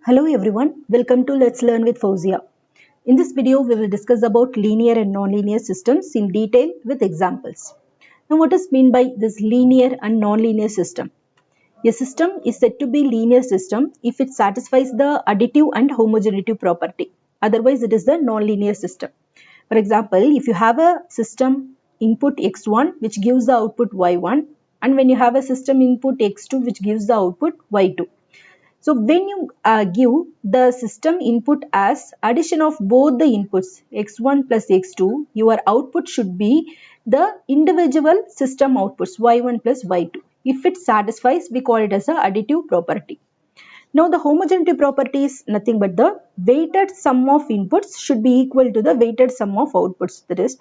Hello everyone, welcome to Let's Learn with Fauzia. In this video, we will discuss about linear and nonlinear systems in detail with examples. Now, what is meant by this linear and nonlinear system? A system is said to be linear system if it satisfies the additive and homogeneity property. Otherwise, it is the nonlinear system. For example, if you have a system input x1 which gives the output y1, and when you have a system input x2 which gives the output y2. So when you give the system input as addition of both the inputs x1 plus x2, your output should be the individual system outputs y1 plus y2. If it satisfies, we call it as a additive property. Now the homogeneity property is nothing but the weighted sum of inputs should be equal to the weighted sum of outputs. That is,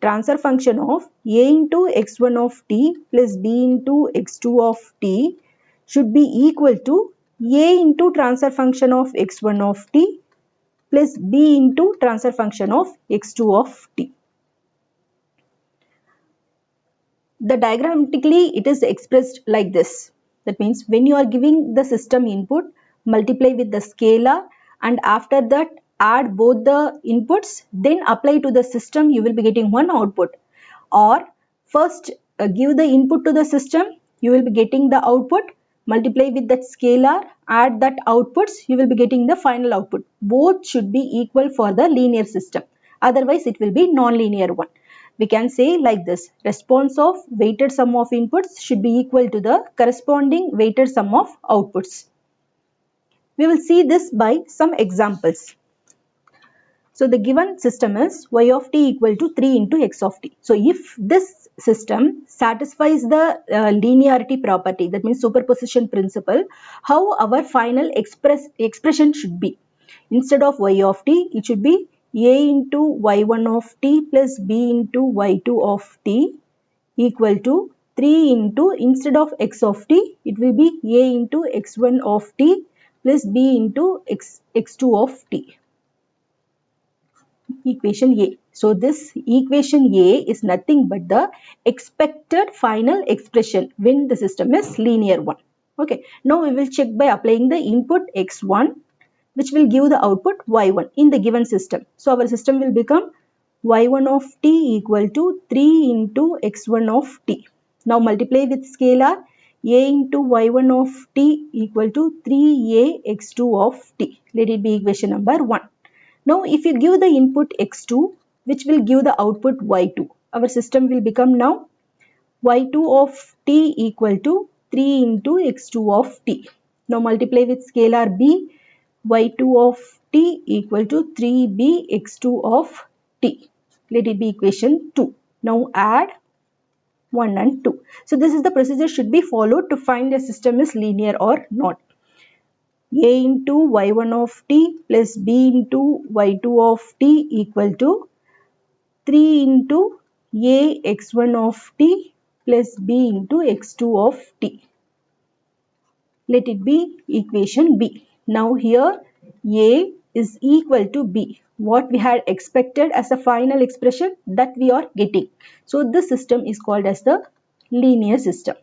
transfer function of a into x1 of t plus b into x2 of t should be equal to a into transfer function of x1 of t plus b into transfer function of x2 of t. The diagrammatically it is expressed like this. That means when you are giving the system input, multiply with the scalar and after that add both the inputs, then apply to the system, you will be getting one output. Or first give the input to the system, you will be getting the output, multiply with that scalar, add that outputs, you will be getting the final output. Both should be equal for the linear system. Otherwise it will be non-linear one. We can say like this: response of weighted sum of inputs should be equal to the corresponding weighted sum of outputs. We will see this by some examples. So the given system is y of t equal to 3 into x of t. So if this system satisfies the linearity property, that means superposition principle, how our final expression should be? Instead of y of t, it should be a into y1 of t plus b into y2 of t equal to 3 into, instead of x of t, it will be a into x1 of t plus b into x2 of t. Equation A. So this equation A is nothing but the expected final expression when the system is linear one. Okay. Now we will check by applying the input x1 which will give the output y1 in the given system. So our system will become y1 of t equal to 3 into x1 of t. Now multiply with scalar a into y1 of t equal to 3a x2 of t. Let it be equation number 1. Now if you give the input x2 which will give the output y2, our system will become now y2 of t equal to 3 into x2 of t. Now multiply with scalar b, y2 of t equal to 3b x2 of t. Let it be equation 2. Now add 1 and 2. So this is the procedure should be followed to find a system is linear or not. A into y1 of t plus b into y2 of t equal to 3 into a x1 of t plus b into x2 of t. Let it be equation B. Now here a is equal to b. What we had expected as a final expression, that we are getting. So this system is called as the linear system.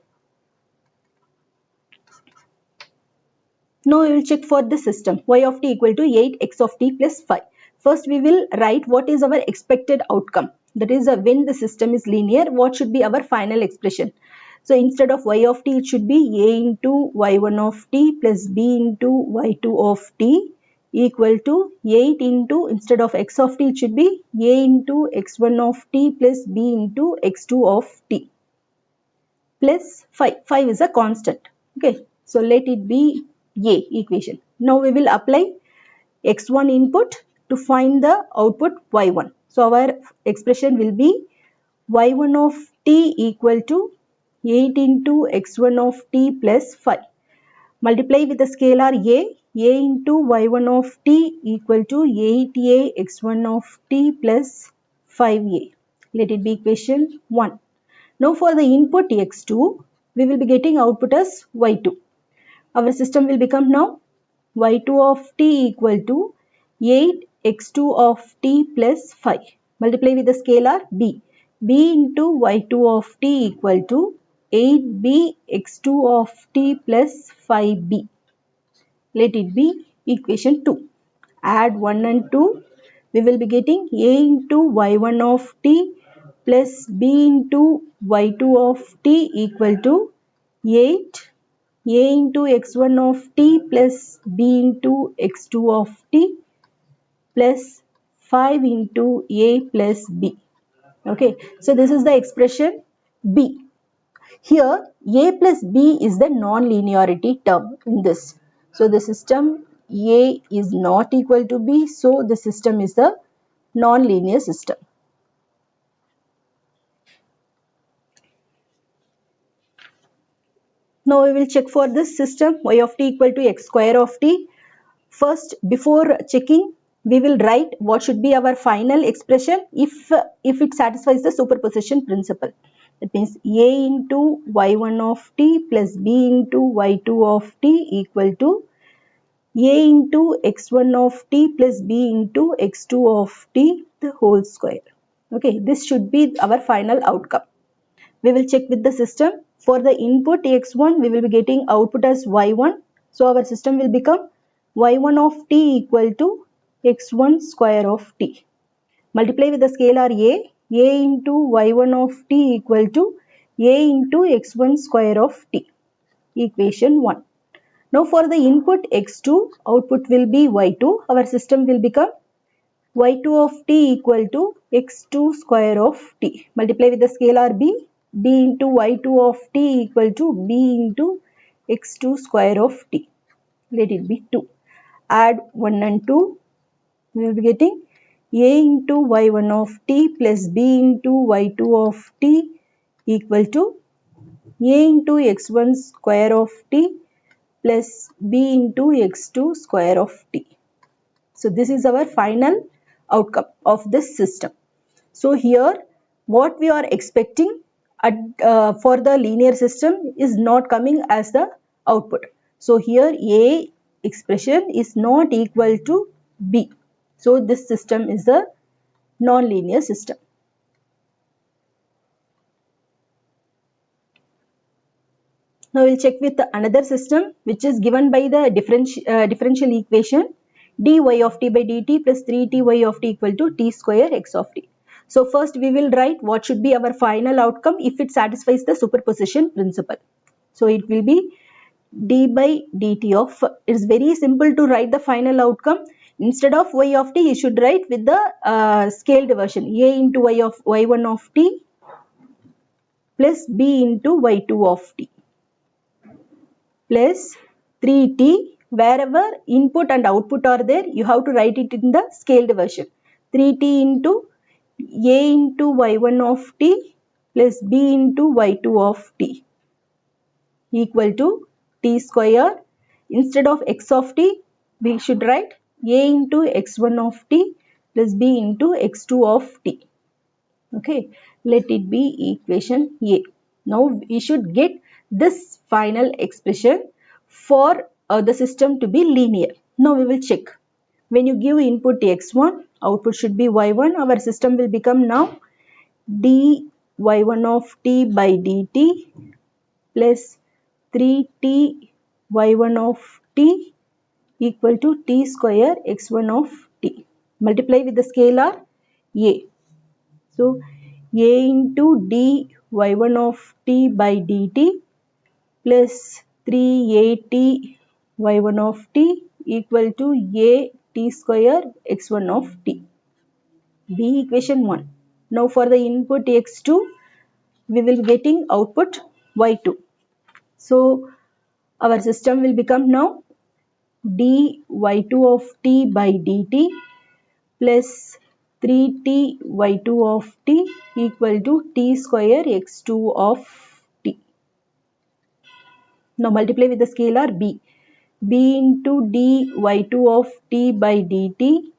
Now we will check for the system y of t equal to 8 x of t plus 5. First we will write what is our expected outcome. That is when the system is linear, what should be our final expression. So instead of y of t, it should be a into y1 of t plus b into y2 of t equal to 8 into, instead of x of t, it should be a into x1 of t plus b into x2 of t plus 5. 5 is a constant. Okay, so let it be A equation. Now we will apply x1 input to find the output y1. So our expression will be y1 of t equal to 8 into x1 of t plus 5. Multiply with the scalar a into y1 of t equal to 8a x1 of t plus 5a. Let it be equation 1. Now for the input x2, we will be getting output as y2. Our system will become now y2 of t equal to 8 x2 of t plus 5. Multiply with the scalar b. b into y2 of t equal to 8b x2 of t plus 5b. Let it be Equation 2. Add 1 and 2. We will be getting a into y1 of t plus b into y2 of t equal to 8 a into x1 of t plus b into x2 of t plus 5 into a plus b. Okay, so this is the expression b. Here a plus b is the non-linearity term in this. So the system a is not equal to b, so the system is a non-linear system. Now we will check for this system y of t equal to x square of t. First, before checking, we will write what should be our final expression if it satisfies the superposition principle. That means a into y1 of t plus b into y2 of t equal to a into x1 of t plus b into x2 of t the whole square. Okay, this should be our final outcome. We will check with the system. For the input x1, we will be getting output as y1. So our system will become y1 of t equal to x1 square of t. Multiply with the scalar a into y1 of t equal to a into x1 square of t. Equation 1. Now for the input x2, output will be y2. Our system will become y2 of t equal to x2 square of t. Multiply with the scalar b into y2 of t equal to b into x2 square of t. Let it be 2. Add 1 and 2. We will be getting a into y1 of t plus b into y2 of t equal to a into x1 square of t plus b into x2 square of t. So this is our final outcome of this system. So here what we are expecting for the linear system is not coming as the output. So here A expression is not equal to B. So this system is a non-linear system. Now we'll check with another system which is given by the differential equation dy of t by dt plus 3ty of t equal to t square x of t. So first we will write what should be our final outcome if it satisfies the superposition principle. So it will be d by dt of, it is very simple to write the final outcome. Instead of y of t, you should write with the scaled version a into y of y1 of t plus b into y2 of t plus 3t. Wherever input and output are there, you have to write it in the scaled version. 3t into a into y1 of t plus b into y2 of t equal to t square. Instead of x of t, we should write a into x1 of t plus b into x2 of t. Okay, let it be equation A. Now we should get this final expression for the system to be linear. Now we will check. When you give input x1, output should be y1. Our system will become now dy y1 of t by dt plus 3t y1 of t equal to t square x1 of t. Multiply with the scalar a. So a into d y1 of t by dt plus 3at y1 of t equal to a t square x1 of t. B equation 1. Now for the input x2, we will be getting output y2. So our system will become now dy y2 of t by dt plus 3t y2 of t equal to t square x2 of t. Now multiply with the scalar b. b into dy y2 of t by dt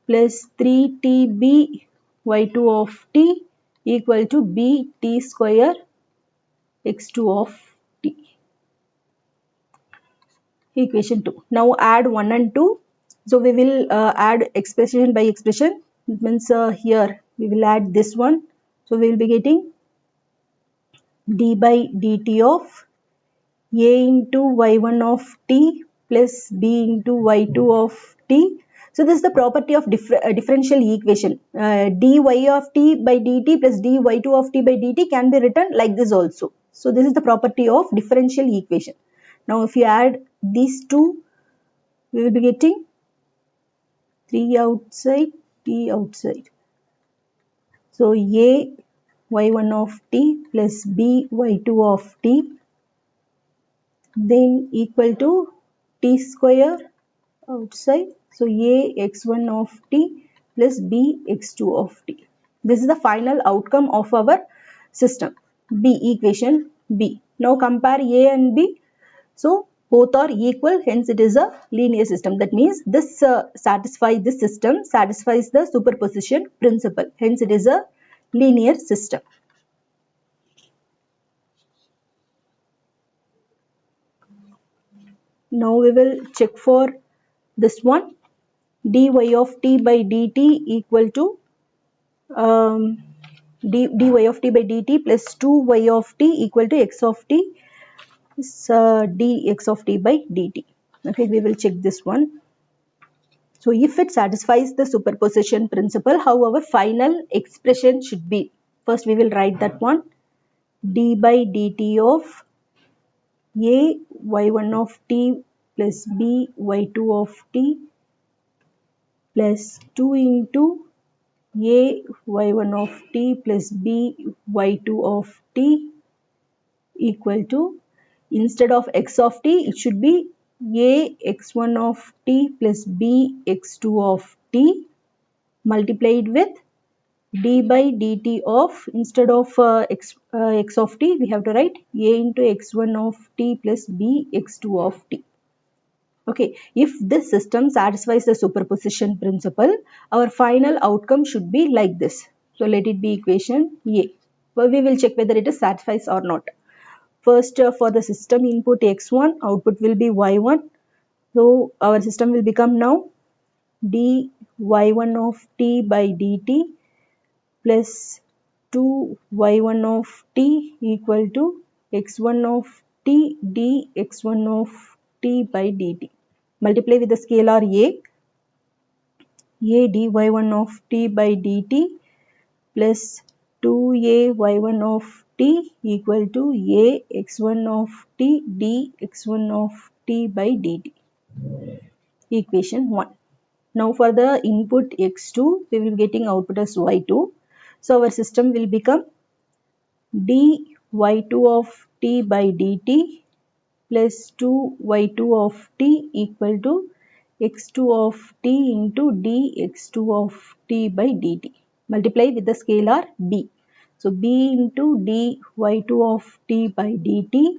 plus 3tb y2 of t equal to b t square x2 of t. Equation 2. Now add 1 and 2. So we will add expression by expression. It means here we will add this one. So we will be getting d by dt of a into y1 of t plus b into y2 of t. So this is the property of differential equation. Dy of t by dt plus dy2 of t by dt can be written like this also. So this is the property of differential equation. Now if you add these two, we will be getting 3 outside, t outside. So a y1 of t plus b y2 of t then equal to t square outside. So a x1 of t plus b x2 of t. This is the final outcome of our system. B, equation B. Now compare a and b. So both are equal, hence it is a linear system. That means this this system satisfies the superposition principle. Hence it is a linear system. Now we will check for this one. Dy of t by dt equal to dy of t by dt plus 2y of t equal to x of t is dx of t by dt. Okay, we will check this one. So if it satisfies the superposition principle, how our final expression should be. First we will write that one. D by dt of a y1 of t plus b y2 of t plus 2 into a y1 of t plus b y2 of t equal to, instead of x of t, it should be a x1 of t plus b x2 of t multiplied with d by dt of, instead of x of t, we have to write a into x1 of t plus b x2 of t. Okay, if this system satisfies the superposition principle, our final outcome should be like this. So let it be equation A. Well, we will check whether it is satisfies or not. First, for the system input x1, output will be y1. So our system will become now dy y1 of t by dt plus 2y1 of t equal to x1 of t dx1 of t by dt. Multiply with the scalar a dy1 of t by dt plus 2a y1 of t equal to a x1 of t dx1 of t by dt. Equation 1. Now for the input x2, we will be getting output as y2. So our system will become dy2 of t by dt plus 2y2 of t equal to x2 of t into dx2 of t by dt. Multiply with the scalar b. So b into dy2 of t by dt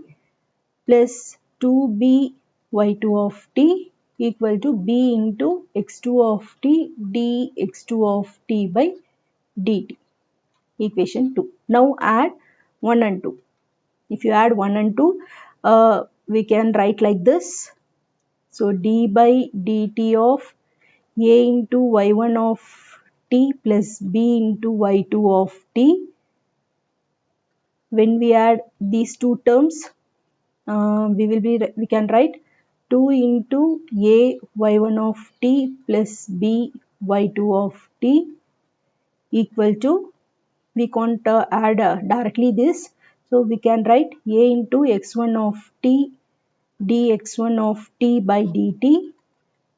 plus 2b y2 of t equal to b into x2 of t dx2 of t by dt. Equation 2. Now add 1 and 2. If you add 1 and 2, we can write like this. So d by dt of a into y1 of t plus b into y2 of t. When we add these two terms, we can write 2 into a y1 of t plus b y2 of t equal to, we can't add directly this, so we can write a into x1 of t dx1 of t by dt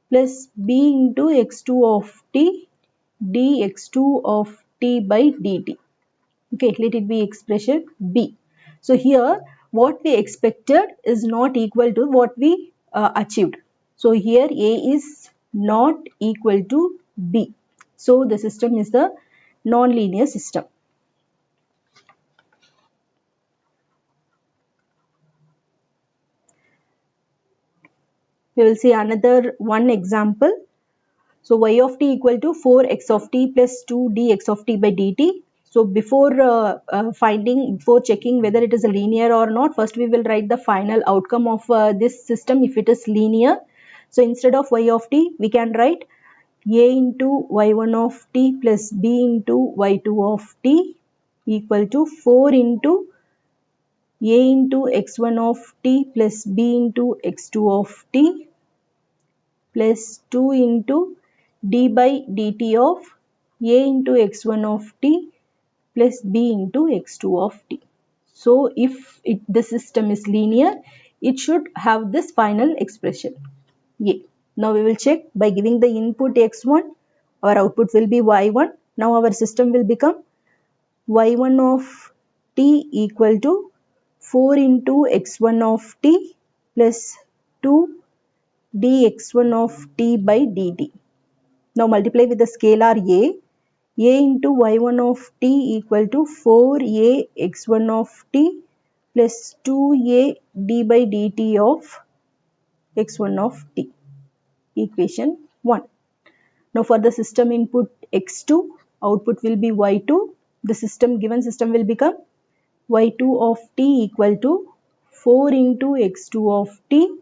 plus b into x2 of t dx2 of t by dt. Okay, let it be expression b. So here what we expected is not equal to what we achieved. So here a is not equal to b. So the system is the non-linear system. We will see another one example. So y of t equal to 4x of t plus 2 dx of t by dt. So before before checking whether it is a linear or not, first we will write the final outcome of this system if it is linear. So instead of y of t, we can write a into y1 of t plus b into y2 of t equal to 4 into a into x1 of t plus b into x2 of t plus 2 into d by dt of a into x1 of t plus b into x2 of t. So if the system is linear, it should have this final expression a. Now we will check by giving the input x1, our output will be y1. Now our system will become y1 of t equal to 4 into x1 of t plus 2 dx1 of t by dt. Now multiply with the scalar a into y1 of t equal to 4a x1 of t plus 2a d by dt of x1 of t. Equation 1. Now for the system input x2, output will be y2. The given system will become y2 of t equal to 4 into x2 of t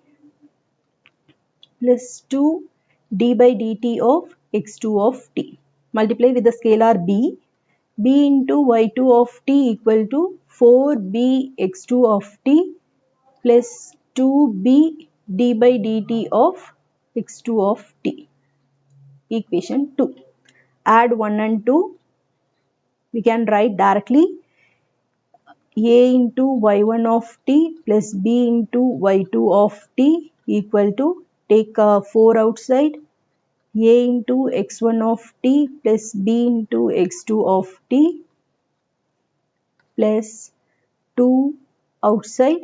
plus 2 d by dt of x2 of t. Multiply with the scalar b into y2 of t equal to 4b x2 of t plus 2b d by dt of x2 of t. Equation 2. Add 1 and 2. We can write directly a into y1 of t plus b into y2 of t equal to, take 4 outside, a into x1 of t plus b into x2 of t plus 2 outside,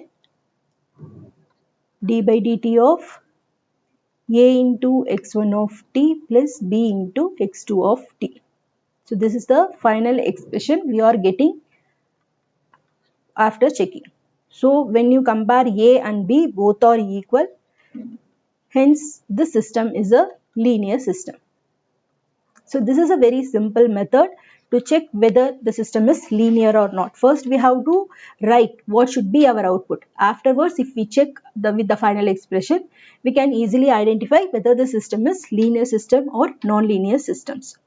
d by dt of a into x1 of t plus b into x2 of t. So this is the final expression we are getting after checking. So when you compare A and B, both are equal. Hence, the system is a linear system. So this is a very simple method to check whether the system is linear or not. First, we have to write what should be our output. Afterwards, if we check with the final expression, we can easily identify whether the system is linear system or non-linear systems.